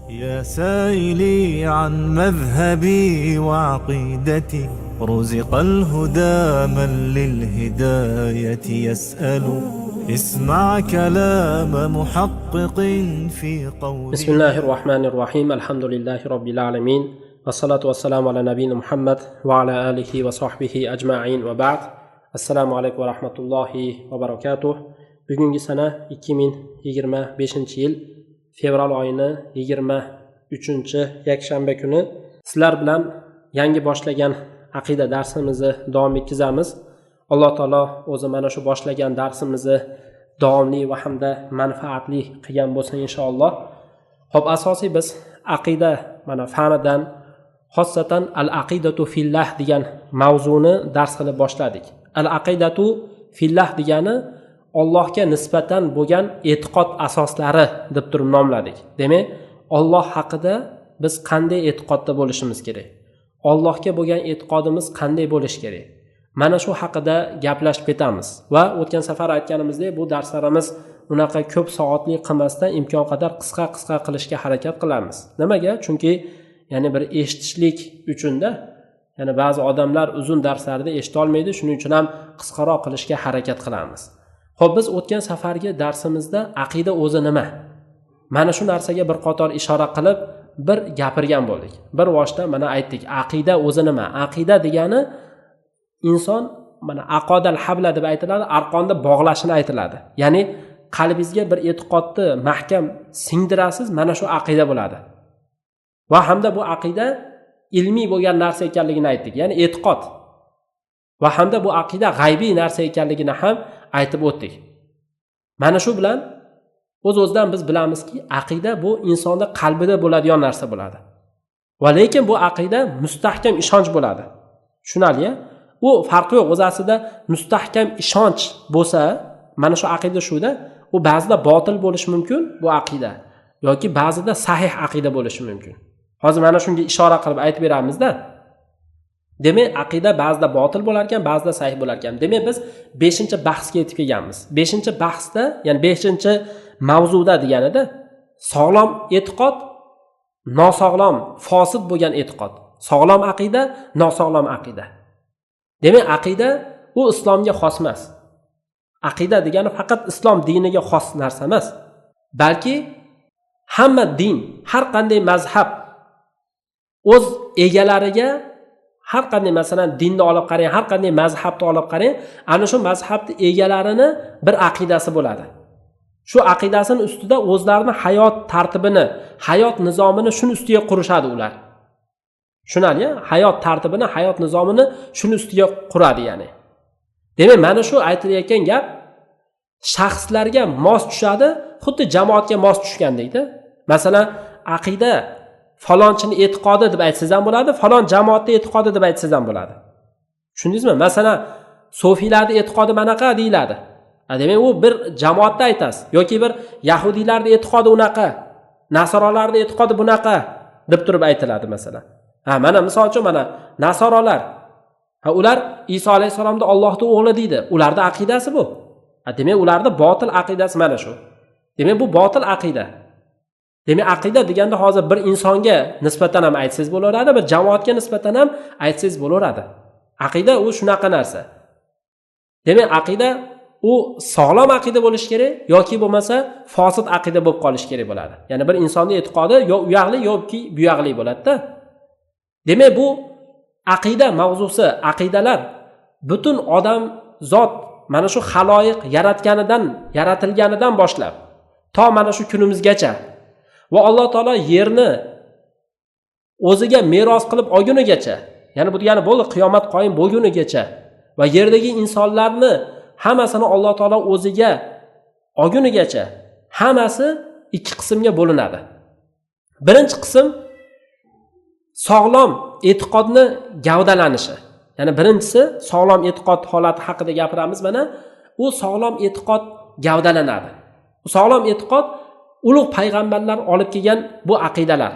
يا سائلي عن مذهبي وعقيدتي، رزق الهدى من للهداية يسأل. اسمع كلام محقق في قوله. بسم الله الرحمن الرحيم. الحمد لله رب العالمين، والصلاة والسلام على نبينا محمد وعلى آله وصحبه أجمعين وبعد. Assalomu alaykum va rahmatullohi va barakatuh. Bugungi sana 2025 yil fevral oyini 23 yakshanba kuni sizlar bilan yangi boshlagan aqida darsimizni davom etkazamiz. Alloh taolo o'zi mana shu boshlagan darsimizni davomli va hamda manfaatli qilgan bo'lsa inshaalloh. Xo'p, asosiy biz aqida mana fanidan xossatan al-aqidatu fillah degan mavzuni dars qilib boshladik. Al-aqidatu fillah degani Allohga nisbatan bo'lgan e'tiqod asoslari deb turib nomladik. Demak, Alloh haqida biz qanday e'tiqodda bo'lishimiz kerak? Allohga bo'lgan e'tiqodimiz qanday bo'lishi kerak? Mana shu haqida gaplashib ketamiz va o'tgan safar aytganimizdek, bu darslarimiz unaqa ko'p soatli qilmasdan imkon qadar qisqa qilishga harakat qilamiz. Nimaga? Chunki ya'ni bir eshitishlik uchunda, ya'ni ba'zi odamlar uzun darslarda eshita olmaydi, shuning uchun ham qisqaroq qilishga harakat qilamiz. Xo'p, biz o'tgan safargi darsimizda aqida o'zi nima? Mana shu narsaga bir qator ishora qilib bir gapirgan bo'ldik. Bir vosita mana aytdik, aqida o'zi nima? Aqida degani inson mana aqodal habla deb aytiladi, arqonda bog'lashini aytiladi. Ya'ni qalbingizga bir e'tiqodni mahkam singdirasiz, mana shu aqida bo'ladi. Va hamda bu aqida ilmiy bo'lgan narsa ekanligini aytdik, ya'ni e'tiqod. Va hamda bu aqida g'aybiy narsa ekanligini ham aytib o'tdik. Mana shu bilan o'z-o'zidan biz bilamizki, aqida bu insonning qalbida bo'ladigan narsa bo'ladi. Va lekin bu aqida mustahkam ishonch bo'ladi. Tushunarli? U farqi yo'q. O'z aslida mustahkam ishonch bo'lsa, mana shu aqida shuda, u ba'zida botil bo'lishi mumkin bu aqida, yoki ba'zida sahih aqida bo'lishi mumkin. Hozir mana shunga ishora qilib aytib beramizda. Demak, aqida ba'zida botil bo'lar ekan, ba'zida sahih bo'lar ekan. Demak, biz 5-bahsga yetib kelganmiz. 5-bahsda, ya'ni 5-mavzuda deganida sog'lom e'tiqod, nosog'lom, fosid bo'lgan e'tiqod. Sog'lom aqida, nosog'lom aqida. Demak, aqida u islomga xos emas. Aqida degani faqat islom diniga xos narsa emas, balki hamma din, har qanday mazhab o'z egalariga, har qanday masalan dinni olib qarang, har qanday mazhabni olib qarang, ana shu mazhabning egalarini bir aqidasi bo'ladi. Shu aqidasini ustida o'zlarining hayot tartibini, hayot nizomini shuni ustiga qurishadi ular. Tushunarli? Hayot tartibini, hayot nizomini shuni ustiga quradi ya'ni. Demak, mana shu aytilayotgan gap shaxslarga mos tushadi, xuddi jamoatga mos tushgandek-da. Masalan, aqida falonchini e'tiqodi deb aytsangiz ham bo'ladi, falon jamoatning e'tiqodi deb aytsangiz ham bo'ladi. Tushundingizmi? Masalan, sufiylarning e'tiqodi manaqa deyiladi. Demak, u bir jamoatda aytasiz, yoki bir yahudiylarning e'tiqodi unaqa, nasoralarning e'tiqodi bunaqa deb turib aytiladi masalan. Mana misol uchun mana nasoralar, ular Iso alayhisalomni Allohning o'g'li deydi. Ularning aqidasi bu. Demak, ularning botil aqidasi mana shu. Demak, bu botil aqida. Demak, aqida deganda hozir bir insonga nisbatan ham aytsangiz bo'laveradi, bir jamoatga nisbatan ham aytsangiz bo'laveradi. Aqida u shunaqa narsa. Demak, aqida u sog'lom aqida bo'lishi kerak yoki bo'lmasa fosid aqida bo'lib qolishi kerak bo'ladi. Ya'ni bir insonning e'tiqodi yo u yoqli yoki bu yoqli bo'ladi-da. Demak, bu aqida mavzusi, aqidalar butun odam zot mana shu xaloyiq yaratilganidan boshlab to mana shu kunimizgacha va Alloh taolo yerni o'ziga meros qilib olgunigacha, ya'ni bu degani bo'ldi qiyomat qoyim bo'lgunigacha va yerdagi insonlarni hammasini Alloh taolo o'ziga olgunigacha hammasi ikki qismga bo'linadi. Birinchi qism sog'lom e'tiqodni gavdalanishi. Ya'ni birinchisi sog'lom e'tiqod holati haqida gapiramiz mana. U sog'lom e'tiqod gavdalanadi. Bu sog'lom e'tiqod ulug' payg'ambarlar olib kelgan bu aqidalar.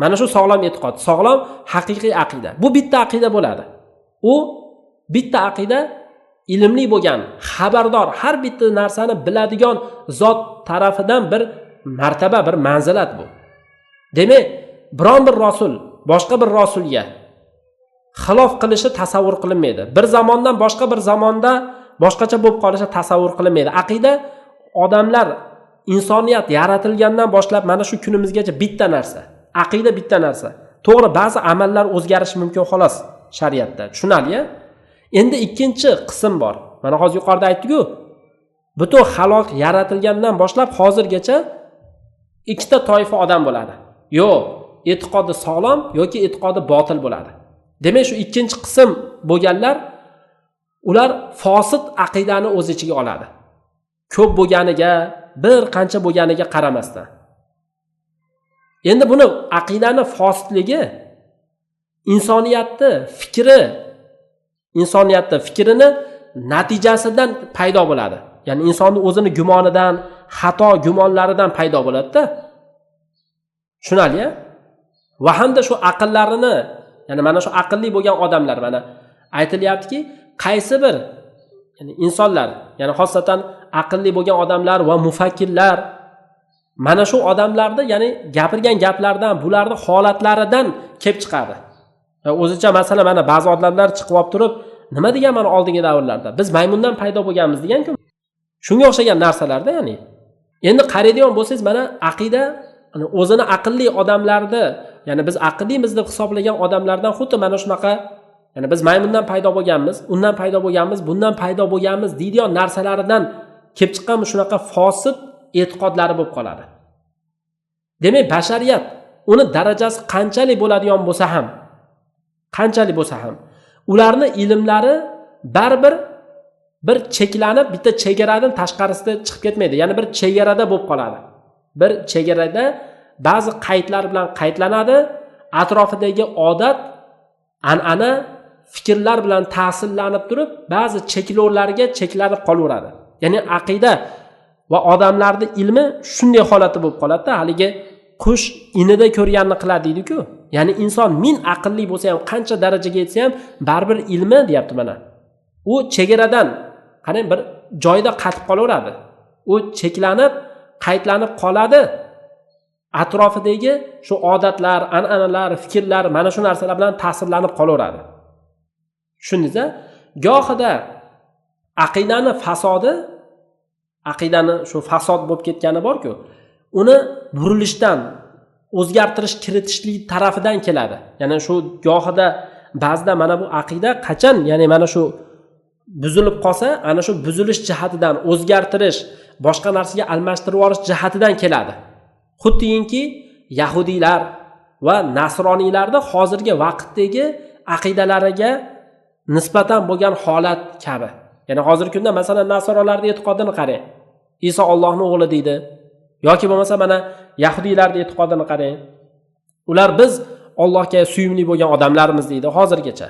Mana shu sog'lom e'tiqod, sog'lom haqiqiy aqida. Bu bitta aqida bo'ladi. U bitta aqida ilmli bo'lgan, xabardor, har bitta narsani biladigan zot tarafidan bir martaba, bir manzilat bu. Demak, biron bir rasul boshqa bir rasulga xilof qilishi tasavvur qilinmaydi. Bir zamondan boshqa bir zamonda boshqacha bo'lib qolishi tasavvur qilinmaydi. Aqida odamlar, insoniyat yaratilgandan boshlab mana shu kunimizgacha bitta narsa. Aqida bitta narsa. To'g'ri, ba'zi amallar o'zgarishi mumkin xolos shariatda. Tushunali-ya? Endi ikkinchi qism bor. Mana hozir yuqorida aytdik-ku, butun xalq yaratilgandan boshlab hozirgacha ikkita toifa odam bo'ladi. Yo, e'tiqodi sog'lom yoki e'tiqodi botil bo'ladi. Demak, shu ikkinchi qism bo'lganlar, ular fosid aqidani o'z ichiga oladi. Ko'p bo'lganiga, bir qancha bo'lganiga qaramasdan. Endi buni aqidani fosidligi insoniyatni fikrini natijasidan paydo bo'ladi. Ya'ni insonning o'zini gumonidan, xato gumonlaridan paydo bo'ladi-da. Tushunali-ya? Va hamda shu aqllarini, ya'ni mana shu aqlli bo'lgan odamlar, mana aytilyaptiki, qaysi bir ya'ni insonlar, ya'ni xosatan aqlli bo'lgan odamlar va mufakkirlar mana shu odamlarni, ya'ni gapirgan gaplardan, bularni holatlaridan kelib chiqadi. O'zicha masalan mana ba'zi odamlar chiqib olib turib, nima degan mana oldingi davrlarda biz maymundan paydo bo'lganmiz degan-ku. Shunga o'xshagan narsalarda, ya'ni. Endi qaraydigan bo'lsangiz, mana aqida o'zini aqlli odamlarni, ya'ni biz aqllimiz deb hisoblagan odamlardan xuddi mana shunaqa, ya'ni biz maymundan paydo bo'lganmiz, undan paydo bo'lganmiz, bundan paydo bo'lganmiz deydigan narsalaridan kelib chiqqan shunaqa fosid e'tiqodlari bo'lib qoladi. Demak, bashariyat uni darajasi qanchalik bo'ladigan bo'lsa ham, ularni ilmlari baribir bir cheklanib, bitta chegaradan tashqarisida chiqib ketmaydi. Ya'ni bir chegarada bo'lib qoladi. Bir chegarada ba'zi qaydlar bilan qaydlanadi, atrofidagi odat, an'ana, fikrlar bilan ta'sirlanib turib, ba'zi cheklovlarga cheklanib qolaveradi. Ya'ni aqida va odamlarning ilmi shunday holatda bo'lib qoladi-da, haligi qush inida ko'rganini qiladi deydi-ku. Ya'ni inson min aqlli bo'lsa ham, qancha darajaga yetsa ham, baribir ilmi deyapti mana. U chegaradan, qarang, bir joyda qatib qolaveradi. U cheklanib, qaydlanib qoladi. Atrofidagi shu odatlar, an'analar, fikrlar mana shu narsalar bilan ta'sirlanib qolaveradi. Tushundingiz-a? Gohida aqidani shu fasod bo'lib ketgani bor-ku, uni burilishdan, o'zgartirish, kiritishlik tarafidan keladi. Ya'ni shu gohida ba'zida mana bu aqida qachon, ya'ni mana shu buzilib qolsa, ana shu buzilish jihatidan, o'zgartirish, boshqa narsaga almashtirib yuborish jihatidan keladi. Xuddiki yahudiylar va nasroniylarda hozirgi vaqtdagi aqidalariga nisbatan bo'lgan holat kabi. Ya'ni hozirgi kunda masalan nasronlarning e'tiqodini qarang. Iso Allohning o'g'li deydi. Yoki bo'lmasa mana yahudiylarning e'tiqodini qarang. Ular biz Allohga suyumli bo'lgan odamlarimiz deydi hozirgacha.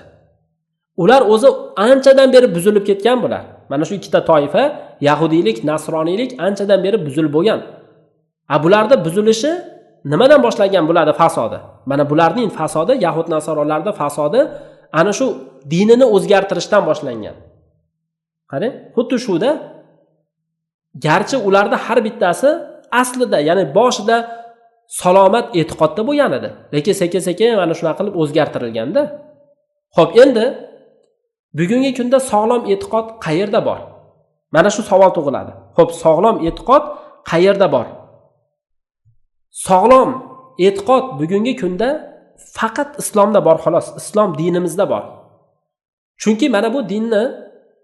Ular o'zi anchadan beri buzilib ketgan bular. Mana shu ikkita toifa, yahudiylik, nasroniylik anchadan beri buzilib bo'lgan. Bularda buzilishi nimadan boshlangan bo'ladi fasodi? Mana bularning fasodi, yahud nasronlarning fasodi ana shu dinini o'zgartirishdan boshlangan. Qarang, xuddi shuda, garchi ularda har bittasi aslida, ya'ni boshida salomat e'tiqodda bo'lgan edi, lekin sekin-sekin mana shunaqa qilib o'zgartirilganda. Xo'p, endi bugungi kunda sog'lom e'tiqod qayerda bor? Mana shu savol tug'iladi. Xo'p, sog'lom e'tiqod qayerda bor? Sog'lom e'tiqod bugungi kunda faqat islomda bor, xolos. Islom dinimizda bor. Chunki mana bu dinni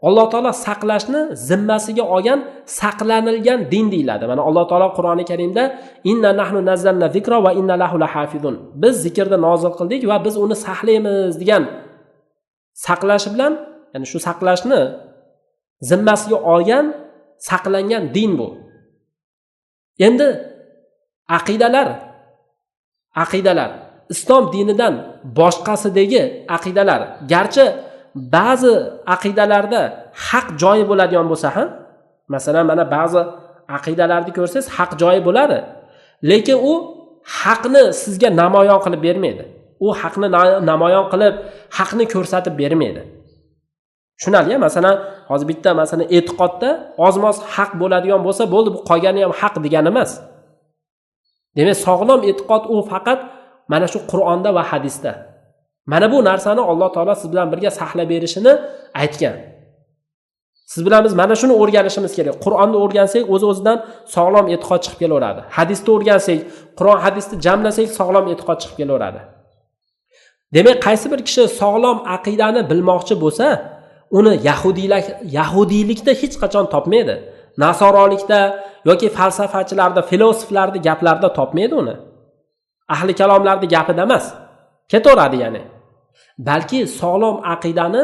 Alloh taolo saqlashni zimmasiga olgan, saqlanilgan din deyiladi. Mana Alloh taolo Qur'oni Karimda inna nahnu nazzalna zikra va inna lahu lahafizun. Biz zikrni nozil qildik va biz uni saqlaymiz degan saqlash bilan, ya'ni shu saqlashni zimmasiga olgan, saqlangan din bu. Endi aqidalar islom dinidan boshqasidagi aqidalar, garchi ba'zi aqidalarda haq joyi bo'ladigan bo'lsa ham, masalan mana ba'zi aqidalarni ko'rsangiz haq joyi bo'ladi, lekin u haqni sizga namoyon qilib bermaydi. U haqni namoyon qilib, haqni ko'rsatib bermaydi. Tushunali-ya? Masalan, hozir bitta masalan e'tiqodda ozmoz haq bo'ladigan bo'lsa, bo'ldi, bu qolgani ham haq degani emas. Demak, sog'lom e'tiqod u faqat mana shu Qur'onda va hadisda. Mana bu narsani Alloh taolo siz bilan birga saqlab berishini aytgan. Siz bilan biz mana shuni o'rganishimiz kerak. Qur'onni o'rgansak, o'z-o'zidan sog'lom e'tiqod chiqib kelaveradi. Hadisni o'rgansak, Qur'on hadisni jamlasak, sog'lom e'tiqod chiqib kelaveradi. Demak, qaysi bir kishi sog'lom aqidani bilmoqchi bo'lsa, uni yahudiylikda hech qachon topmaydi. Nasorolikda yoki falsafachilarda, filosoflarda gaplarda topmaydi uni. Ahli kalomlarning gapida emas. Ketaveradi ya'ni. Balki sog'lom aqidani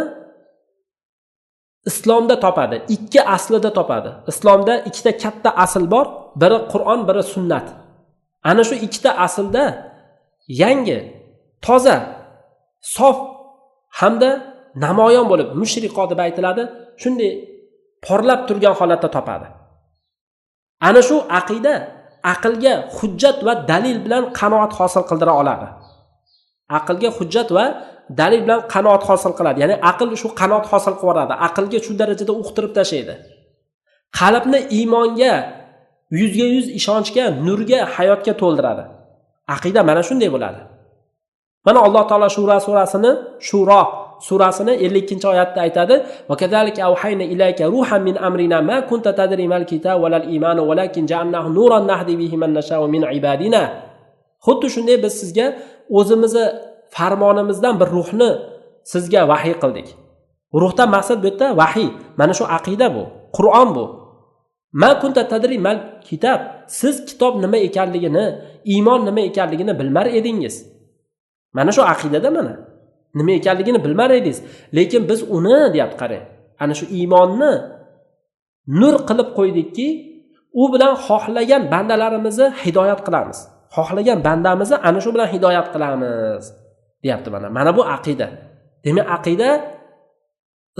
islomda topadi. Ikki aslida topadi. Islomda ikkita katta asl bor. Biri Qur'on, biri sunnat. Ana shu ikkita aslda yangi, toza, sof hamda namoyon bo'lib, mushriqo deb aytiladi, shunday porlab turgan holatda topadi. Ana shu aqida aqlga hujjat va dalil bilan qanoat hosil qildira oladi. Aqlga hujjat va dalil bilan qanoat hosil qiladi. Ya'ni aql shu qanoat hosil qilib yuboradi. Aqlga shu darajada uqtirib tashlaydi. Qalbni iymonga, 100% ishonchga, nurga, hayotga to'ldiradi. Aqida mana shunday bo'ladi. Mana Alloh taolo Shuro surasini 52-oyatda aytadi: "Va kazalika awhayna ilayka ruhan min amrina ma kunta tadri mal kitab va lal iman walakin ja'alnahu nuran nahdi bihi man nasha'u min ibadina." Xuddi shunday biz sizga o'zimizni farmonimizdan bir ruhni sizga vahiy qildik. Ruhdan maqsad bu yerda vahiy. Mana shu aqida bu, Qur'on bu. Ma kunta tadri mal kitab. Siz kitob nima ekanligini, iymon nima ekanligini bilmar edingiz. Mana shu aqidada mana nima ekanligini bilmar edingiz. Lekin biz uni deyapti, qarang. Ana shu iymonni nur qilib qo'ydikki, u bilan xohlagan bandalarimizni hidoyat qilamiz. Xohlagan bandamizni ana shu bilan hidoyat qilamiz, deyapti mana. Mana bu aqida. Demak, aqida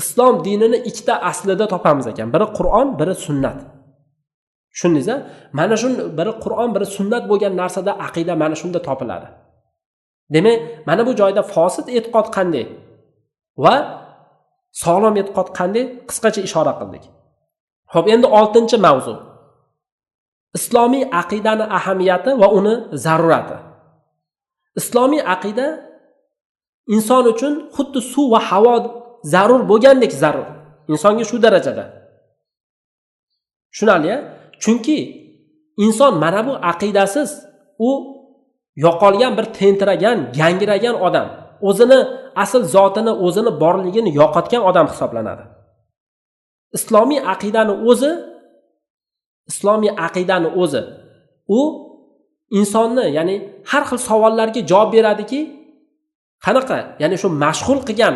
islom dinini ikkita aslida topamiz ekan. Biri Qur'on, biri sunnat. Tushundingiz-a? Mana shu biri Qur'on, biri sunnat bo'lgan narsada aqida mana shunda topiladi. Demak, mana bu joyda fosid e'tiqod qanday va sog'lom e'tiqod qanday qisqacha ishora qildik. Xo'p, endi 6-mavzu. Islomiy aqidani ahamiyati va uni zarurati. Islomiy aqida inson uchun xuddi suv va havo zarur bo'lgandek zarur. Insonga shu darajada. Tushunali-ya? Chunki inson mana bu aqidasiz u yo'qolgan bir tentiragan, gangiragan odam, o'zini asl zotini, o'zini borligini yo'qotgan odam hisoblanadi. Islomiy aqidani o'zi u insonni, ya'ni har xil savollarga javob beradiki, qanaqa? Ya'ni shu mashg'ul qilgan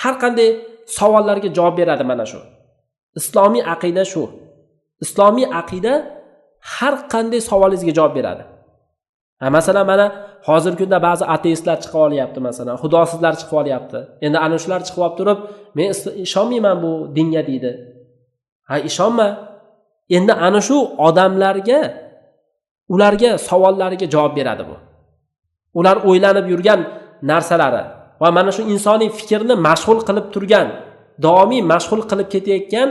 har qanday savollarga javob beradi mana shu. Islomiy aqida shu. Islomiy aqida har qanday savolingizga javob beradi. Masalan, mana hozirgi kunda ba'zi ateistlar chiqib olyapti, masalan, xudosizlar chiqib olyapti. Endi ana shular chiqib olib turib, men ishonmayman bu dinga deydi. Ishonma. Endi ana shu odamlarga, ularga savollariga javob beradi bu. Ular o'ylanib yurgan narsalari va mana shu insoniy fikrni mashg'ul qilib turgan, davomiy mashg'ul qilib ketayotgan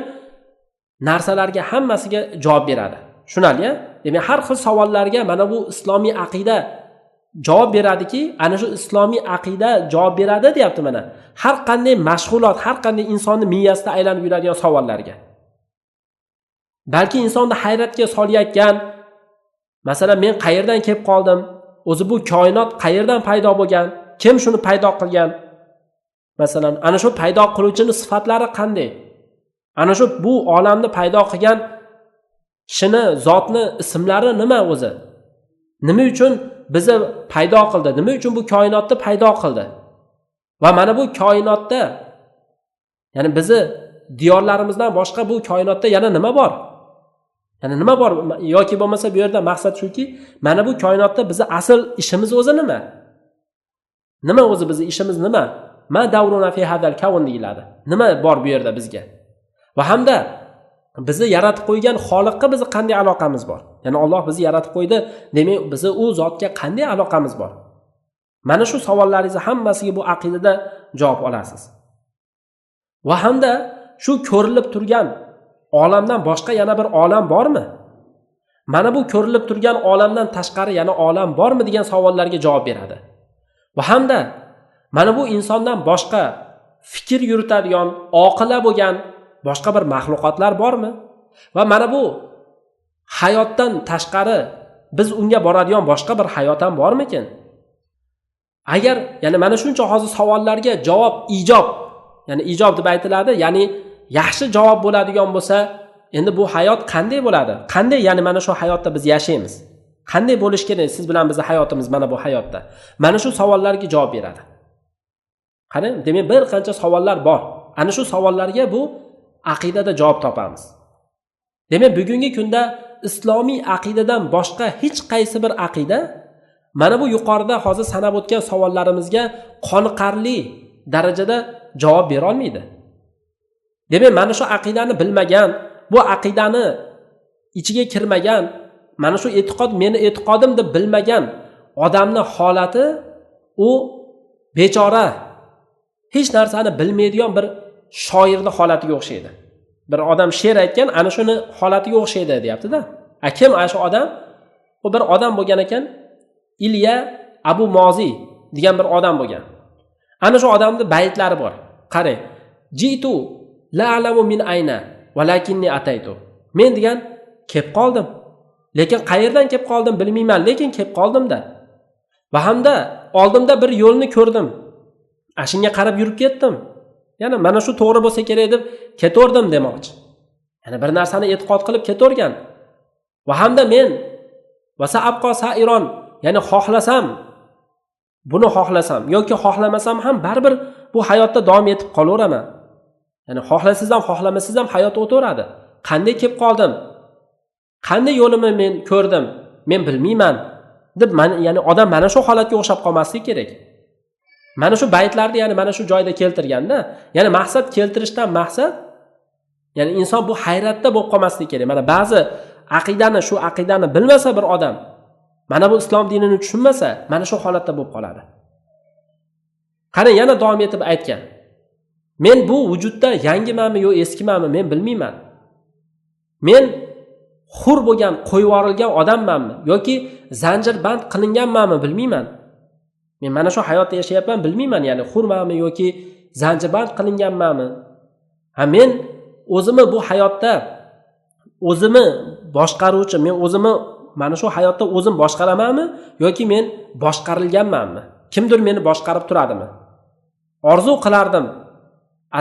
narsalarga hammasiga javob beradi. Tushunali-ya? Demak, har xil savollarga mana bu islomiy aqida javob beradiki, ana shu islomiy aqida javob beradi, deyapti mana. Har qanday mashg'ulot, har qanday insonni miyasida aylanib yuradigan savollarga. Balki insonni hayratga solayotgan, masalan, men qayerdan kelib qoldim? O'zi bu koinot qayerdan paydo bo'lgan? Kim shuni paydo qilgan? Masalan, ana shu paydo qiluvchining sifatlari qanday? Ana shu bu olamni paydo qilgan kishini, zotni ismlari nima o'zi? Nima uchun bizni paydo qildi? Nima uchun bu koinotni paydo qildi? Va mana bu koinotda, ya'ni bizni diyorlarimizdan boshqa bu koinotda yana nima bor? Ya'ni nima bor? Yoki bo'lmasa bu yerda maqsad shuki, mana bu koinotda bizni asl ishimiz o'zi nima? Nima o'zi bizni ishimiz nima? Ma davruna fi hadal kawn deyiladi. Nima bor bu yerda bizga? Va hamda bizni yaratib qo'ygan Xoliqqa bizni qanday aloqamiz bor? Ya'ni Alloh bizni yaratib qo'ydi, demak bizni u zotga qanday aloqamiz bor? Mana shu savollaringiz hammasiga bu aqidada javob olasiz. Va hamda shu ko'rilib turgan olamdan boshqa yana bir olam bormi? mana bu ko'rilib turgan olamdan tashqari yana olam bormi degan savollarga javob beradi. Va hamda mana bu insondan boshqa fikr yuritadigan, oqila bo'lgan boshqa bir maxluqotlar bormi? Va mana bu hayotdan tashqari biz unga boradigan boshqa bir hayot ham bormikin? Agar ya'ni mana shuncha hozir savollarga javob ijob, ya'ni ijob deb aytiladi, ya'ni yaxshi javob bo'ladigan bo'lsa, endi bu hayot qanday bo'ladi? Qanday ya'ni mana shu hayotda biz yashaymiz? Qanday bo'lish kerak siz bilan bizning hayotimiz mana bu hayotda? Mana shu savollarga javob beradi. Qarang, demak bir qancha savollar bor. Ana shu savollarga bu aqidada javob topamiz. Demak, bugungi kunda islomiy aqidadan boshqa hech qaysi bir aqida mana bu yuqorida hozir sanab o'tgan savollarimizga qoniqarli darajada javob bera olmaydi. Demak, mana shu aqidani bilmagan, bu aqidani ichiga kirmagan, mana shu e'tiqod meni e'tiqodim deb bilmagan odamni holati u bechora, hech narsani bilmaydigan bir shoirning holatiga o'xshaydi. Bir odam she'r aytgan, ana shuni holatiga o'xshaydi deyapti-da. Kim ana shu odam? U bir odam bo'lgan ekan, Ilya Abu Mozi degan bir odam bo'lgan. Ana shu odamning baytlari bor. Qarang. Jitu la alamu min ayna walakinni ataytu. Men degan kelib qoldim. Lekin qayerdan kelib qoldim bilmayman, lekin kelib qoldim-da. Va hamda oldimda bir yo'lni ko'rdim. Ashunga qarab yurib ketdim. Ya'ni mana shu to'g'ri bo'lsa kerak deb ketaverdim demoqchi. Ya'ni bir narsani e'tiqod qilib ketavergan. Va hamda men vasa'abqa sa'iron, ya'ni xohlasam, buni xohlasam yoki xohlamasam ham baribir bu hayotda davom etib qolaveraman. Ya'ni xohlasiz ham xohlamasangiz ham hayot o'taveradi. Qanday kelib qoldim? Qanday yo'limni men ko'rdim? Men bilmayman deb ya'ni odam mana shu holatga o'xshab qolmasligi kerak. Mana shu baytlarni ya'ni mana shu joyda keltirganda, ya'ni maqsad keltirishdan maqsad ya'ni inson bu hayratda bo'lib qolmasligi kerak. Mana ba'zi shu aqidani bilmasa bir odam, mana bu islom dinini tushunmasa, mana shu holatda bo'lib qoladi. Qani yana davom etib aytgan. Men bu vujudda yangimanmi yo eskimanmi men bilmayman. Men xur bo'lgan, qo'yib yuborilgan odammanmi yoki zanjirband qilinganmanmi bilmayman. Men mana shu hayotda yashayapman bilmayman, ya'ni xurmanmi yoki zanjirband qilinganmanmi. Men o'zimni bu hayotda o'zimni boshqaruvchi, men o'zimni mana shu hayotda o'zim boshqaramanmi yoki men boshqarilganmanmi? Kimdir meni boshqarib turadimi? Orzu qilardim.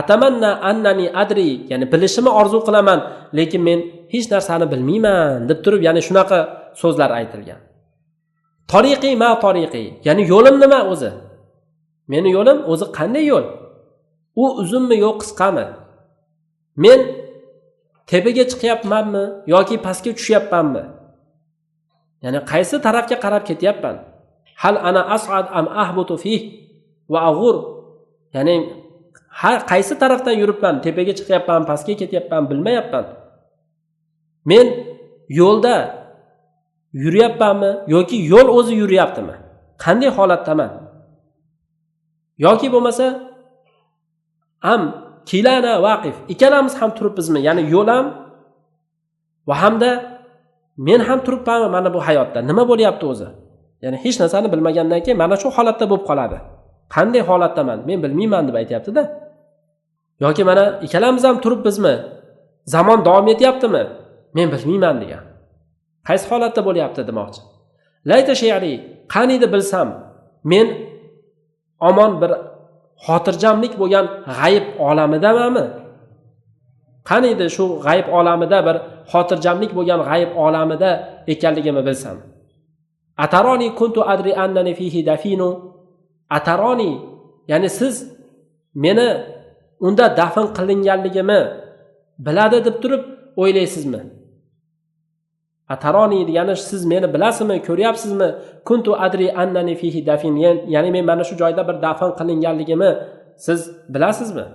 Atamanna annani adri, ya'ni bilishimni orzu qilaman, lekin men hech narsani bilmayman deb turib, ya'ni shunaqa so'zlar aytilgan. Tariqi ma tariqi, ya'ni yo'lim nima o'zi? Meni yo'lim o'zi qanday yo'l? U uzunmi yo qisqami? Men tepaga chiqyapmanmi yoki pastga tushyapmanmi? Ya'ni qaysi tarafga qarab ketyapman? Hal ana as'ad am ahbutu fih va aghur, ya'ni qaysi tarafdan yuribman? Tepaga chiqyapman, pastga ketyapman, bilmayapman. Men yo'lda yuryapmanmi yoki yo'l o'zi yuryaptimi? Qanday holatdaman? Yoki bo'lmasa am kilana vaqif, ikkalamiz ham turibmizmi? Ya'ni yo'l ham va hamda men ham turibmanmi mana bu hayotda? Nima bo'lyapti o'zi? Ya'ni hech narsani bilmagandan keyin mana shu holatda bo'lib qoladi. Qanday holatdaman? Men bilmayman deb aytayapti-da. Yoki mana ikkalamiz ham turibmizmi? Zamon davom etyaptimi? Men bilmayman degan. Qaysi holatda bo'lyapti demoqchi. Layta shayri, qaniydi bilsam, men omon bir xotirjamlik bo'lgan g'ayb olamidamanmi? Qaniydi shu g'ayb olamida bir xotirjamlik bo'lgan g'ayb olamida ekanligimni bilsam. Ataroni kuntu adri annani fihi dafinu. Ataroni, ya'ni siz meni unda dafn qilinganligimni biladi deb turib o'ylaysizmi? Ataroni degani siz meni bilasizmi, ko'ryapsizmi? Kuntu adri annani fihi dafin, ya'ni men mana shu joyda bir dafn qilinganligimni siz bilasizmi?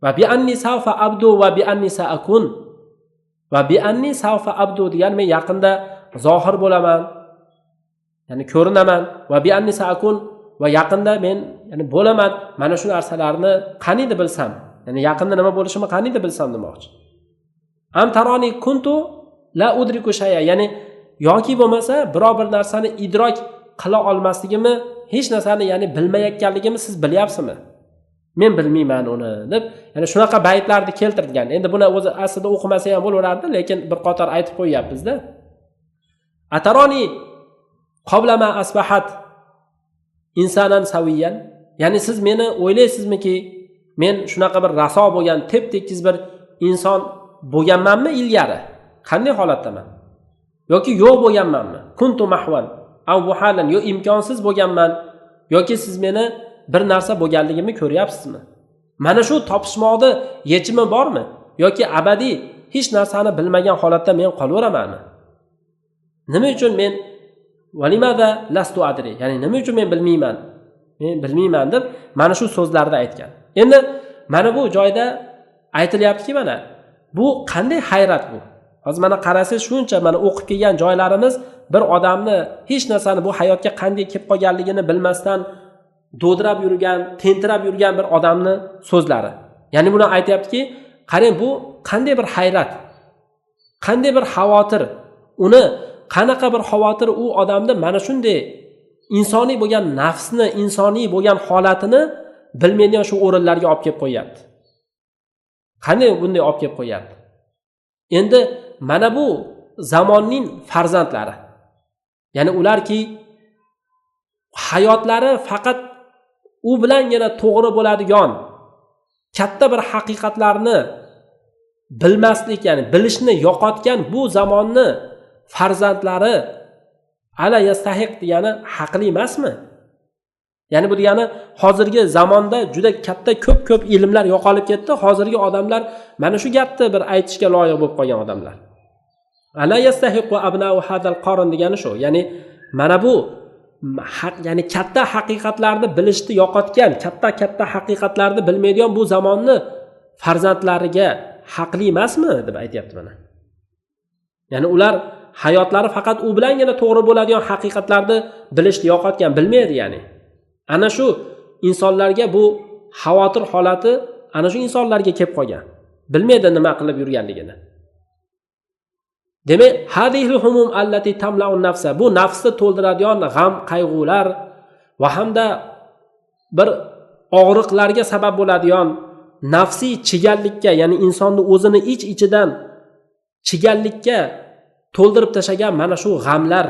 Va bi anni sawfa abdu va bi anni saakun. Va bi anni sawfa abdu degani men yaqinda zohir bo'laman, ya'ni ko'rinaman. Va bi anni saakun, va yaqinda men ya'ni bo'laman. Mana shu narsalarni qaniydi bilsam, ya'ni yaqinda nima bo'lishini qaniydi bilsam demoqchi. Am taroni kuntu la udriku shay'a, ya'ni yoki bo'lmasa biror bir narsani idrok qila olmasligimni, hech narsani ya'ni bilmayotganligimni siz bilyapsizmi? Men bilmayman uni deb, ya'ni shunaqa baytlarni keltirgan. Endi buni o'zi aslida o'qimasa ham bo'laverardi, lekin bir qator aytib qo'yapmiz-da. Ataroni qoblama asbahat insanan saviyan, ya'ni siz meni o'ylaysizmiki, men shunaqa bir raso bo'lgan, tep-tekis bir inson bo'lganmanmi ilgari? Qanday holatdaman? Yoki yo'q bo'lganmanmi? Kuntu mahvan aw buhalan, yo imkonsiz bo'lganman, yoki siz meni bir narsa bo'lganligimni ko'ryapsizmi? Mana shu topishmoqni yechimi bormi? Yoki abadiy hech narsani bilmagan holatda men qolaveramanmi? Nima uchun men valimada lastu adri, ya'ni nima uchun men bilmayman deb mana shu so'zlarni aytgan. Endi mana bu joyda aytilyaptiki, mana bu qanday hayrat bu? Hozir mana qarasangiz, shuncha mana o'qib kelgan joylarimiz bir odamni hech narsani bu hayotga qanday kelib qolganligini bilmasdan do'dirab yurgan, tentirab yurgan bir odamni so'zlari. Ya'ni buni aytayaptiki, qarang, bu qanday bir hayrat, qanday bir xavotir, uni qanaqa bir xavotir u odamni mana shunday insoniy bo'lgan nafsni, insoniy bo'lgan holatini bilmaydigan shu o'rinlarga olib kelib qo'yapti. Qanday bunday olib kelib qo'yapti? Endi mana bu zamonning farzandlari. Ya'ni ularki hayotlari faqat u bilangina to'g'ri bo'ladigan katta bir haqiqatlarni bilmaslik, ya'ni bilishni yo'qotgan bu zamonni farzandlari ala yastahiq degani haqli emasmi? Ya'ni bu degani hozirgi zamonda juda katta ko'p ilmlar yo'qolib ketdi. Hozirgi odamlar mana shu gapni bir aytishga loyiq bo'lib qolgan odamlar. Ala yastahiqu abna'u hadal qorin degani shu. Ya'ni mana bu ya'ni katta haqiqatlarni bilishni yo'qotgan, katta haqiqatlarni bilmaydigan bu zamonni farzandlariga haqli emasmi deb aytayapti mana. Ya'ni ular hayotlari faqat u bilangina to'g'ri bo'ladigan haqiqatlarni bilishni yo'qotgan, bilmaydi ya'ni. Ana shu insonlarga bu xavotir holati ana shu insonlarga kelib qolgan. Bilmaydi nima qilib yurganligini. Demak, hadihil humum allati tamla'un nafsa, bu nafsni to'ldiradigan g'am, qayg'ular va hamda bir og'riqlarga sabab bo'ladigan nafsiy chigallikka, ya'ni insonni o'zini ichidan chigallikka to'ldirib tashagan mana shu g'amlar,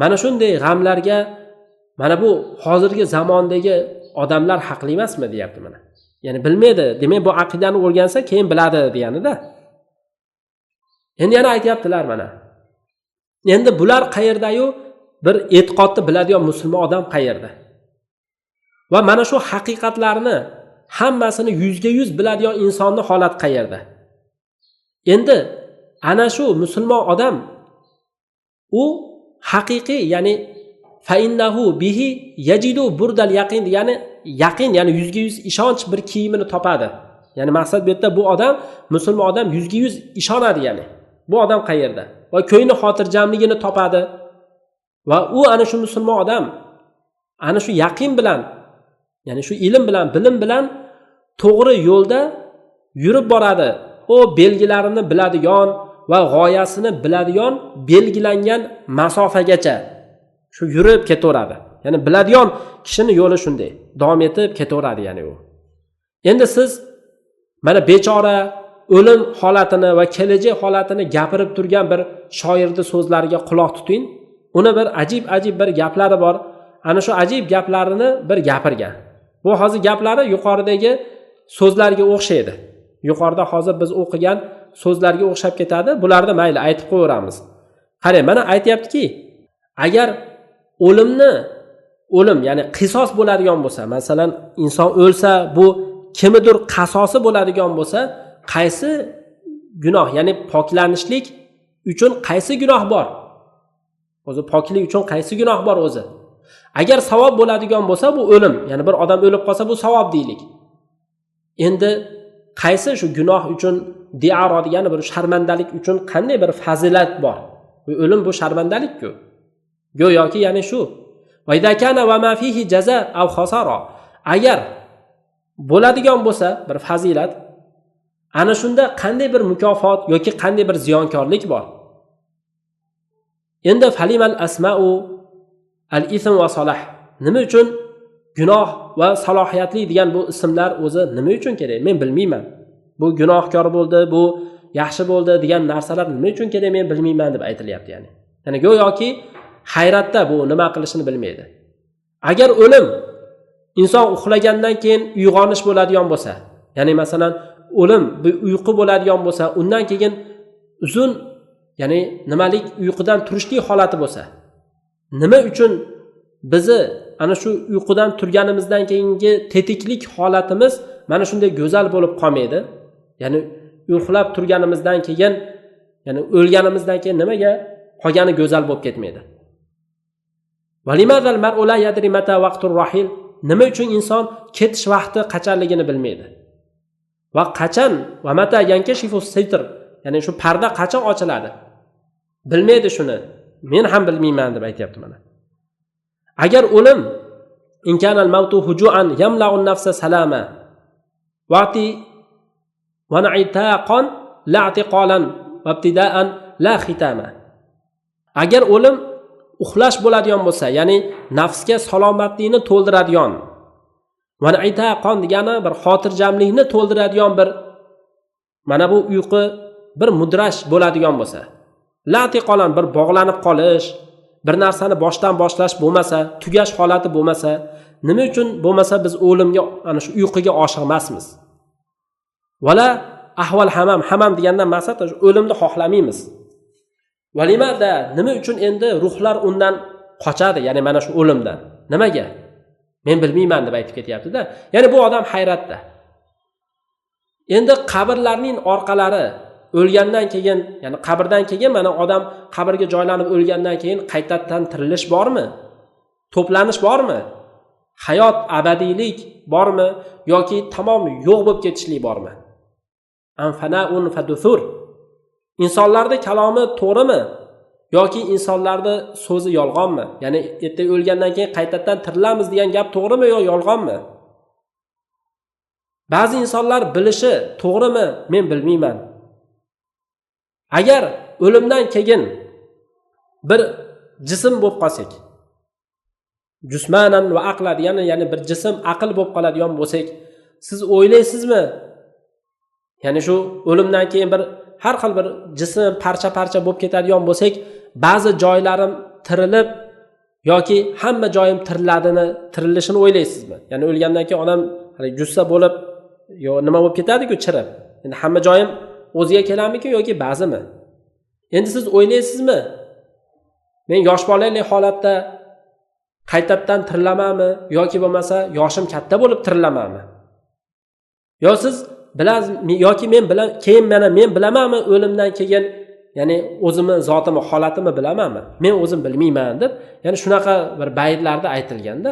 mana shunday g'amlarga mana bu hozirgi zamondagi odamlar haqli emasmi deyapti mana. Ya'ni bilmaydi, demak bu aqidani o'rgansa keyin biladi deganida. Endi yana aytayaptilar mana. Endi bular qayerda-yu, bir e'tiqodni biladigan musulmon odam qayerda? Va mana shu haqiqatlarni hammasini 100% biladigan insonning holati qayerda? Endi ana shu musulmon odam u haqiqiy, ya'ni fa innahu bihi yajidu burdal yaqin, ya'ni yaqin, ya'ni 100% ishonch bir kiyimini topadi. Ya'ni maqsad bu yerda bu odam, musulmon odam 100% ishonadi ya'ni. Bu odam qayerda? Va ko'ngli xotirjamligini topadi. Va u ana shu musulmon odam ana shu yaqin bilan, ya'ni shu ilm bilan, bilim bilan to'g'ri yo'lda yurib boradi. O belgilarini biladigan va g'oyasini biladigan belgilangan masofagacha shu yurib ketaveradi. Ya'ni biladigan kishining yo'li shunday, davom etib ketaveradi ya'ni u. Endi siz mana bechora o'lim holatini va kelajak holatini gapirib turgan bir shoirning so'zlariga quloq tuting. Uni bir ajib bir gaplari bor. Ana shu ajib gaplarini bir gapirgan. Bu hozir gaplari yuqoridagi so'zlarga o'xshaydi. Yuqorida hozir biz o'qigan so'zlarga o'xshab ketadi. Bularni mayli aytib qo'yamiz. Qarang, mana aytayaptiki, agar o'lim, ya'ni qisos bo'ladigan bo'lsa, masalan, inson o'lsa, bu kimnidir qasosi bo'ladigan bo'lsa, qaysi gunoh, ya'ni poklanishlik uchun qaysi gunoh bor? O'zi poklik uchun qaysi gunoh bor o'zi? Agar savob bo'ladigan bo'lsa, bu o'lim, ya'ni bir odam o'lib qolsa bu savob deylik. Endi qaysi shu gunoh uchun diaro degani bir sharmandalik uchun qanday bir fazilat bor? Bu o'lim, bu sharmandalik-ku. Go'yoki ya'ni shu. Va idakana va ma fihi jaza aw khasara. Agar bo'ladigan bo'lsa bir fazilat, ana shunda qanday bir mukofot yoki qanday bir ziyonkorlik bor. Endi falimal asma'u al-ithm va salah. Nima uchun gunoh va salohiyatli degan bu ismlar o'zi nima uchun kerak? Men bilmayman. Bu gunohkor bo'ldi, bu yaxshi bo'ldi degan narsalar nima uchun kerak men bilmayman deb aytilyapti yani. Ya'ni go'yoki hayratda bu nima qilishini bilmaydi. Agar o'lim inson uxlagandan keyin uyg'onish bo'ladigan bo'lsa, ya'ni masalan o'lim bu uyqu bo'ladigan bo'lsa, undan keyin uzun ya'ni nimalik uyqudan turishlik holati bo'lsa, nima uchun bizni ana shu uyqudan turganimizdan keyingi tetiklik holatimiz mana shunday go'zal bo'lib qolmaydi? Ya'ni uxlab turganimizdan keyin, ya'ni o'lganimizdan keyin nimaga qolgani go'zal bo'lib ketmaydi? Valimazal mar'u la yadri mata vaqtur rahil. Nima uchun inson ketish vaqti qachonligini bilmaydi? Va qachon va mata yankashifu sitr, ya'ni shu parda qachon ochiladi? Bilmaydi shuni. Men ham bilmayman deb aytayapti mana. Agar o'lim inkanal mautu hujuan yamla'un nafsa salama waqti wa na'itaqan la'tiqalan wa ibtida'an la khitama. Agar o'lim uxlash bo'ladigan bo'lsa, ya'ni nafsga salomatlikni to'ldiradigan, va na'itaqan degani bir xotirjamlikni to'ldiradigan bir mana bu uyqu bir mudrash bo'ladigan bo'lsa, la'tiqalan bir bog'lanib qolish, bir narsani boshdan boshlash bo'lmasa, tugash holati bo'lmasa, nima uchun bo'lmasa biz o'limga ana shu uyquga oshiqmasmiz? Vala ahval hamam degandan maqsad o'limni xohlamaymiz. Valimada nima uchun endi ruhlar undan qochadi, ya'ni mana shu o'limdan? Nimaga? Men bilmayman deb aytib ketyapti-da. Ya'ni bu odam hayratda. Endi qabrlarning orqalari o'lgandan keyin, ya'ni qabrdan keyin mana odam qabrga joylanib o'lgandan keyin qaytadan tirilish bormi? To'planish bormi? Hayot, abadiylik bormi yoki tamom yo'q bo'lib ketishlik bormi? Anfana'un faduthur. Insonlarda kalomi to'g'rimi yoki insonlarda so'zi yolg'onmi? Ya'ni ertaga o'lgandan keyin qaytadan tirilamiz degan gap to'g'rimi yo yolg'onmi? Ba'zi insonlar bilishi to'g'rimi? Men bilmayman. Agar o'limdan keyin bir jism bo'lib qolsak, jusmanan va aqla degani ya'ni bir jism aql bo'lib qoladigan bo'lsak, siz o'ylaysizmi? Ya'ni shu o'limdan keyin bir har xil bir jism parcha-parcha bo'lib ketadigan bo'lsak, ba'zi joylarim tirilib yoki hamma joyim tirilishini o'ylaysizmi? Ya'ni o'lgandan keyin odam jussa bo'lib yo nima bo'lib ketadi-ku, chirib. Endi hamma joyim o'ziga keladimi yoki ba'zimi? Endi siz o'ylaysizmi? Men yosh bolalik holatda qaytadan tirilamanmi yoki bo'lmasa yoshim katta bo'lib tirilamanmi? Yo siz bilasizmi yoki men keyin men bilamanmi o'limdan keyin, ya'ni o'zimni zotimni holatimni bilamanmi? Men o'zim bilmayman deb, ya'ni shunaqa bir baytlarda aytilganda.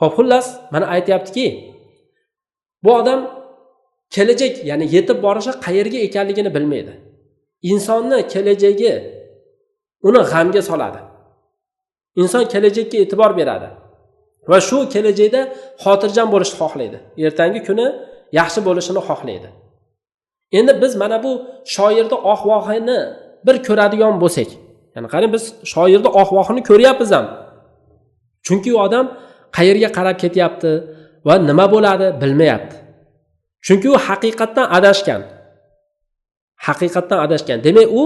Xo'p, xullas mana aytayaptiki, bu odam kelajak, ya'ni yetib borishi qayerga ekanligini bilmaydi. Insonni kelajagi uni g'amga soladi. Inson kelajakka e'tibor beradi va shu kelajakda xotirjam bo'lishni xohlaydi. Ertangi kuni yaxshi bo'lishini xohlaydi. Endi biz mana bu shoirning ohvohini bir ko'radigan bo'lsak, ya'ni qarang, biz shoirning ohvohini ko'ryapmiz ham. Chunki u odam qayerga qarab ketyapti va nima bo'ladi bilmayapti. Chunki u haqiqatdan adashgan. Demak, u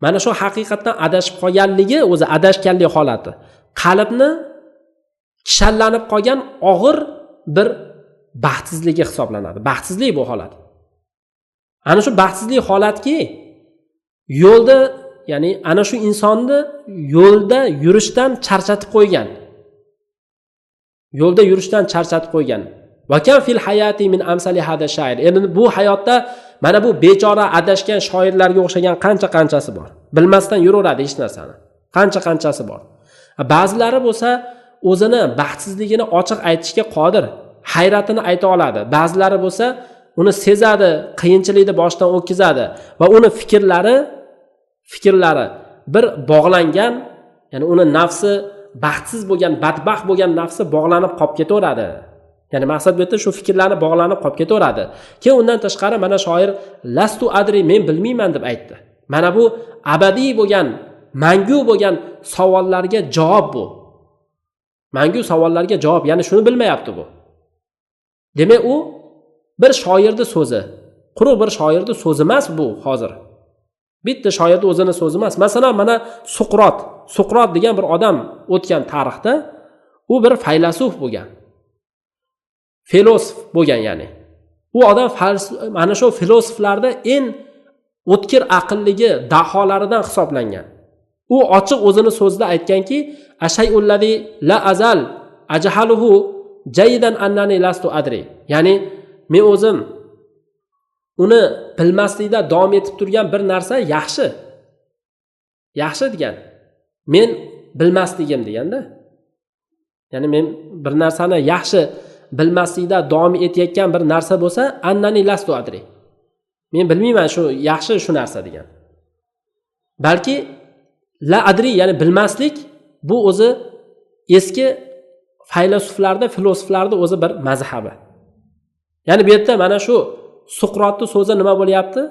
mana shu haqiqatdan adashib qolganligi, o'zi adashganlik holati, qalbni kishanlanib qolgan og'ir bir baxtsizligi hisoblanadi. Baxtsizlik bu holat. Ana shu baxtsizlik holatki, yo'lda, ya'ni ana shu insonni yo'lda yurishdan charchatib qo'ygan. Va kam fil hayati min amsali hada shoir. Endi bu hayotda mana bu bechora adashgan shoirlarga o'xshagan qanchasi bor. Bilmasdan yuraveradi hech narsani. Qanchasi bor. Ba'zilari bo'lsa o'zini baxtsizligini ochiq aytishga qodir, hayratini ayta oladi. Ba'zilari bo'lsa uni sezadi, qiyinchilikni boshdan o'tkazadi va uni fikrlari bir bog'langan, ya'ni uni nafsi baxtsiz bo'lgan, badbaxt bo'lgan nafsi bog'lanib qolib ketaveradi. Ya'ni maqsad bu yerda shu fikrlarni bog'lanib qolib ketaveradi. Keyin undan tashqari mana shoir lastu adri, men bilmayman deb aytdi. Mana bu abadiy bo'lgan, mangu bo'lgan savollarga javob bu. Mangu savollarga javob, ya'ni shuni bilmayapti bu. Demak, u bir shoirning so'zi, quruq bir shoirning so'zi emas bu hozir. Bitta shoirning o'zini so'zi emas. Masalan, mana Suqrot degan bir odam o'tgan tarixda, u bir faylasuf bo'lgan. Filosof bo'lgan ya'ni. U odam mana shu filosoflarda eng o'tkir aqlligi, daholaridan hisoblangan. U ochiq o'zini so'zida aytganki, ashayullazi la azal ajhaluhu jayidan annani lastu adri. Ya'ni men o'zim uni bilmaslikda davom etib turgan bir narsa yaxshi. Yaxshi degan. Men bilmasligim deganda. Ya'ni men bir narsani yaxshi bilmaslikda davom etayotgan bir narsa bo'lsa, annani lastu adri. Men bilmayman shu yaxshi shu narsa degan. Balki la adri, ya'ni bilmaslik bu o'zi eski faylasuflarda, filosoflarda o'zi bir mazhabi. Ya'ni bu yerda mana shu Suqrotning so'zi nima bo'lyapti?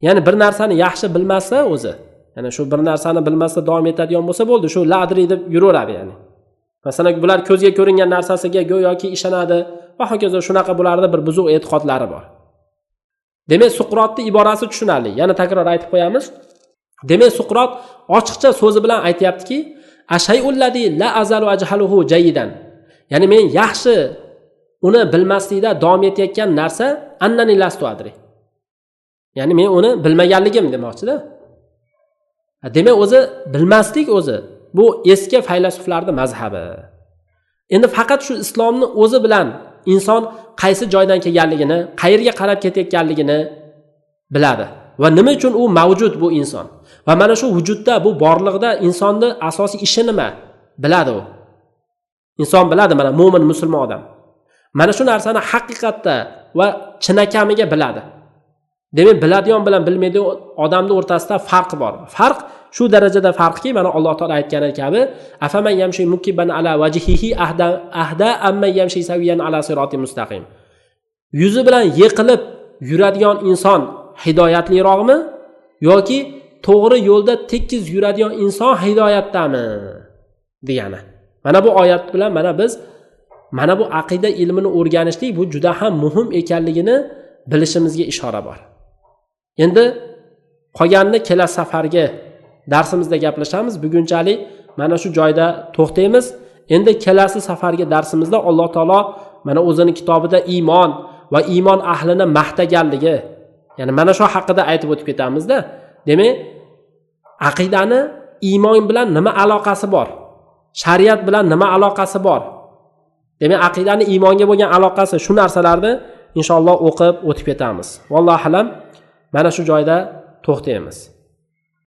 Ya'ni bir narsani yaxshi bilmasa o'zi, ya'ni shu bir narsani bilmasa davom etadigan bo'lsa bo'ldi, shu la adri deb yuraveradi ya'ni. Masalan, bular ko'zga ko'ringan narsasiga go'yoki ishonadi va hokazo shunaqa bularda bir buzuq e'tiqodlari bor. Demak, Suqrotning iborasi tushunarli. Yana takror aytib qo'yamiz. Demak, Suqrot ochiqcha so'zi bilan aytayaptiki, ashayullazi la azalu ajhaluhu jayidan. Ya'ni men yaxshi uni bilmaslikda davom etayotgan narsa annani lastu adri. Ya'ni men uni bilmaganligim demoqchi-da. Demak, o'zi bilmaslik o'zi bu eski faylasuflarning mazhabi. Endi faqat shu islomni o'zi bilan inson qaysi joydan kelganligini, qayerga qarab ketayotganligini biladi va nima uchun u mavjud bu inson. Va mana shu vujudda, bu borliqda insonning asosiy ishi nima? Biladi u. Inson biladi, mana mo'min musulmon odam. Mana shu narsani haqiqatda va chinakamiga biladi. Demak, biladigan bilan bilmaydigan odamning o'rtasida farq bor. Farq shu darajada farqki, mana Alloh taolo aytgani kabi, afaman yamshi mukibban ala wajhihi ahda amma yamshi sawiyan ala siratin mustaqim. Yuzi bilan yiqilib yuradigan inson hidoyatliroqmi yoki to'g'ri yo'lda tekis yuradigan inson hidoyatdami degani. Mana bu oyat bilan biz mana bu aqida ilmini o'rganishlik bu juda ham muhim ekanligini bilishimizga ishora bor. Endi qolganini kelasi safarga darsimizda gaplashamiz. Bugunchalik mana shu joyda to'xtaymiz. Endi kelasi safarga darsimizda Alloh taolo mana o'zining kitobida iymon va iymon ahlini maqtaganligi, ya'ni mana shu haqida aytib o'tib ketamizda. Demak, aqidani iymon bilan nima aloqasi bor? Shariat bilan nima aloqasi bor? Demak, aqidani iymonga bo'lgan aloqasi shu narsalarni inshaalloh o'qib o'tib ketamiz. Vallohu alam, mana shu joyda to'xtaymiz.